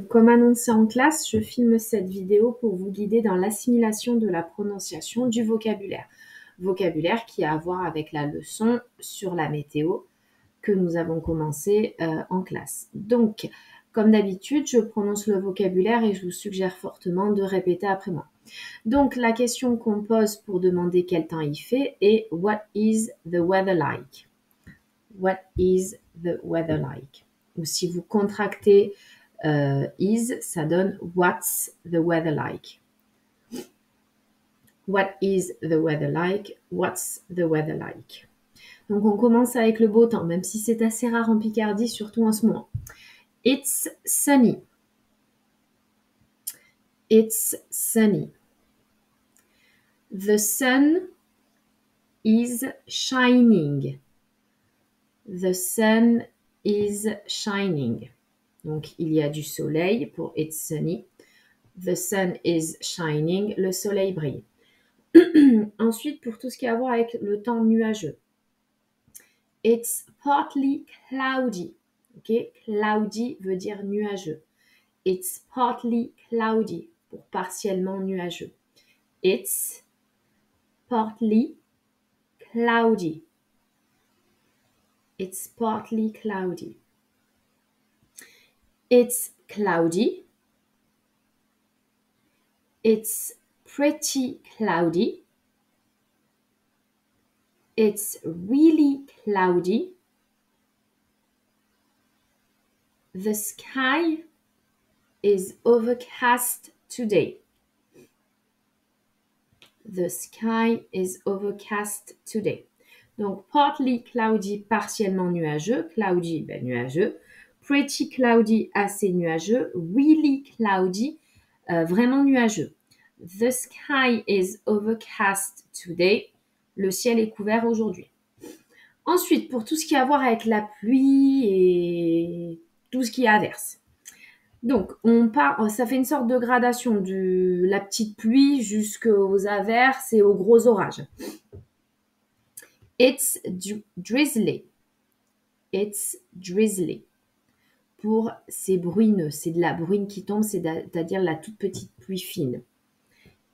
Comme annoncé en classe, je filme cette vidéo pour vous guider dans l'assimilation de la prononciation du vocabulaire. Vocabulaire qui a à voir avec la leçon sur la météo que nous avons commencé en classe. Donc, comme d'habitude, je prononce le vocabulaire et je vous suggère fortement de répéter après moi. Donc, la question qu'on pose pour demander quel temps il fait est « What is the weather like ?» What is the weather like? Ou si vous contractez is, ça donne what's the weather like? What is the weather like? What's the weather like? Donc on commence avec le beau temps, même si c'est assez rare en Picardie, surtout en ce moment. It's sunny. It's sunny. The sun is shining. The sun is shining. Donc, il y a du soleil pour it's sunny. The sun is shining. Le soleil brille. Ensuite, pour tout ce qui a à voir avec le temps nuageux. It's partly cloudy. Okay? Cloudy veut dire nuageux. It's partly cloudy pour partiellement nuageux. It's partly cloudy. It's partly cloudy. It's cloudy. It's pretty cloudy. It's really cloudy. The sky is overcast today. The sky is overcast today. Donc, partly cloudy, partiellement nuageux. Cloudy, nuageux. Pretty cloudy, assez nuageux. Really cloudy, vraiment nuageux. The sky is overcast today. Le ciel est couvert aujourd'hui. Ensuite, pour tout ce qui a à voir avec la pluie et tout ce qui est averse. Donc, ça fait une sorte de gradation de la petite pluie jusqu'aux averses et aux gros orages. It's drizzly. It's drizzly. Pour c'est bruineux, c'est de la bruine qui tombe, c'est-à-dire la toute petite pluie fine.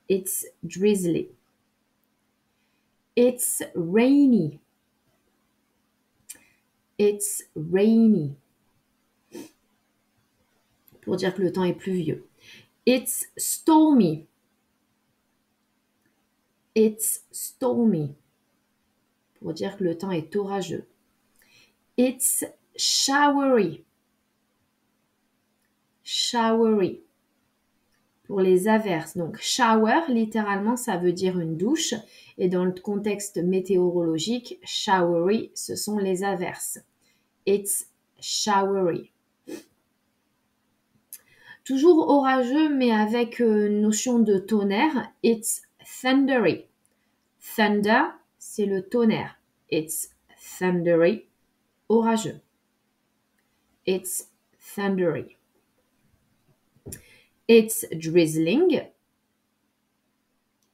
It's drizzly. It's rainy. It's rainy. Pour dire que le temps est pluvieux. It's stormy. It's stormy. Pour dire que le temps est orageux. It's showery. Showery. Pour les averses. Donc, shower, littéralement, ça veut dire une douche. Et dans le contexte météorologique, showery, ce sont les averses. It's showery. Toujours orageux, mais avec notion de tonnerre. It's thundery. Thunder, c'est le tonnerre. It's thundery. Orageux. It's thundery. It's drizzling.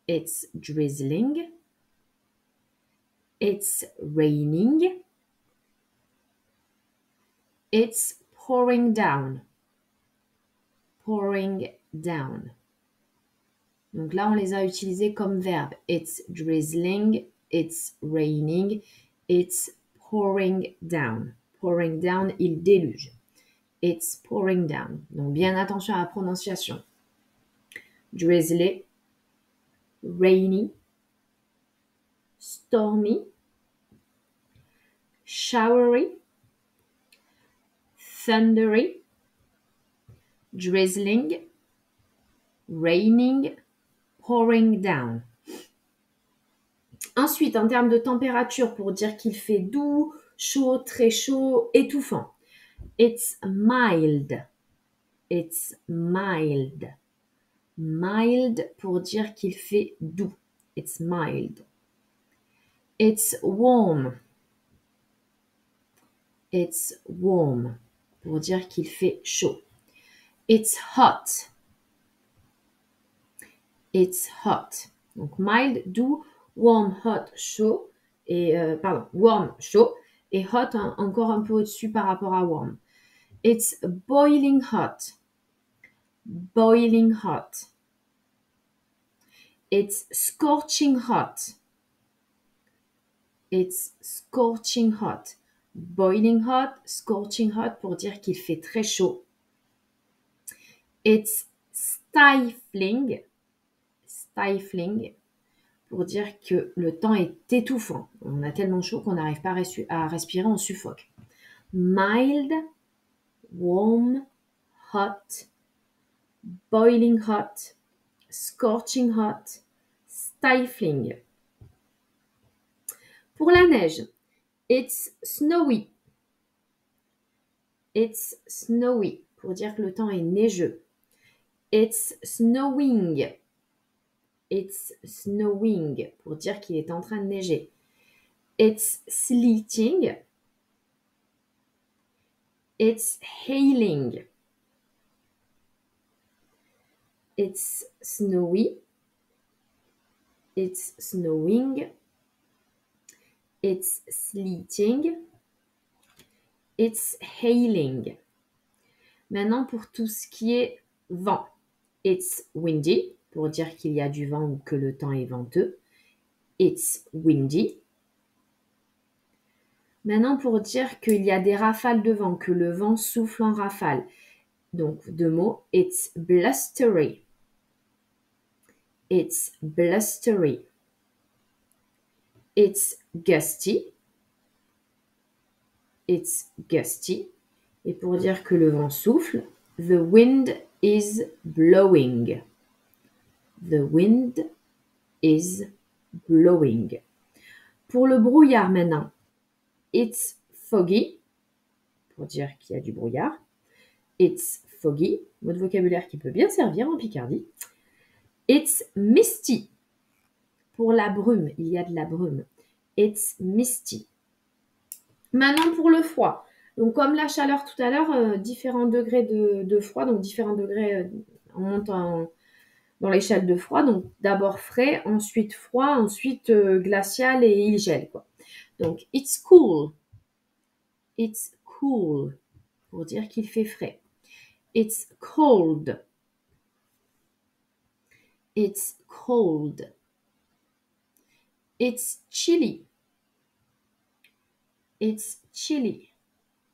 It's drizzling. It's raining. It's pouring down. Pouring down. Donc là, on les a utilisés comme verbe. It's drizzling. It's raining. It's pouring down. Pouring down, il déluge. It's pouring down. Donc, bien attention à la prononciation. Drizzly, rainy, stormy, showery, thundery, drizzling, raining, pouring down. Ensuite, en termes de température, pour dire qu'il fait doux, chaud, très chaud, étouffant. It's mild. It's mild. Mild pour dire qu'il fait doux. It's mild. It's warm. It's warm pour dire qu'il fait chaud. It's hot. It's hot. Donc mild, doux, warm, hot, chaud. Et warm, chaud. Et hot, encore un peu au-dessus par rapport à warm. It's boiling hot. boiling hot. It's scorching hot. It's scorching hot. Boiling hot, scorching hot pour dire qu'il fait très chaud. It's stifling. Stifling pour dire que le temps est étouffant. On a tellement chaud qu'on n'arrive pas à respirer, on suffoque. Mild, warm, hot, boiling hot, scorching hot, stifling. Pour la neige, it's snowy. It's snowy pour dire que le temps est neigeux. It's snowing. It's snowing pour dire qu'il est en train de neiger. It's sleeting. It's hailing. It's snowy. It's snowing. It's sleeting. It's hailing. Maintenant, pour tout ce qui est vent. It's windy, pour dire qu'il y a du vent ou que le temps est venteux. It's windy. Maintenant, pour dire qu'il y a des rafales de vent, que le vent souffle en rafale. Donc, deux mots. It's blustery. It's blustery. It's gusty. It's gusty. Et pour dire que le vent souffle, the wind is blowing. The wind is blowing. Pour le brouillard maintenant, it's foggy, pour dire qu'il y a du brouillard. It's foggy, mot de vocabulaire qui peut bien servir en Picardie. It's misty, pour la brume, il y a de la brume. It's misty. Maintenant pour le froid. Donc comme la chaleur tout à l'heure, différents degrés de froid, donc différents degrés, on monte dans l'échelle de froid. Donc d'abord frais, ensuite froid, ensuite glacial et il gèle, quoi. Donc it's cool. It's cool pour dire qu'il fait frais. It's cold. It's cold. It's chilly. It's chilly.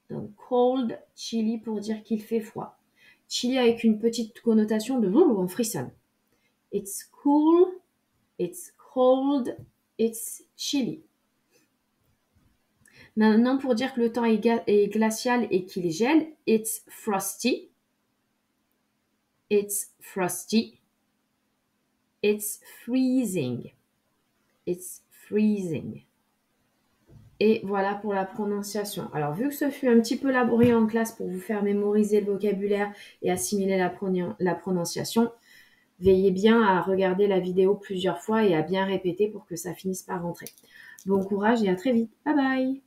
Donc cold, chilly pour dire qu'il fait froid. Chilly avec une petite connotation de on frissonne. It's cool, it's cold, it's chilly. Maintenant, pour dire que le temps est glacial et qu'il gèle, it's frosty. It's frosty. It's freezing. It's freezing. Et voilà pour la prononciation. Alors, vu que ce fut un petit peu laborieux en classe pour vous faire mémoriser le vocabulaire et assimiler la prononciation, veillez bien à regarder la vidéo plusieurs fois et à bien répéter pour que ça finisse par rentrer. Bon courage et à très vite. Bye bye!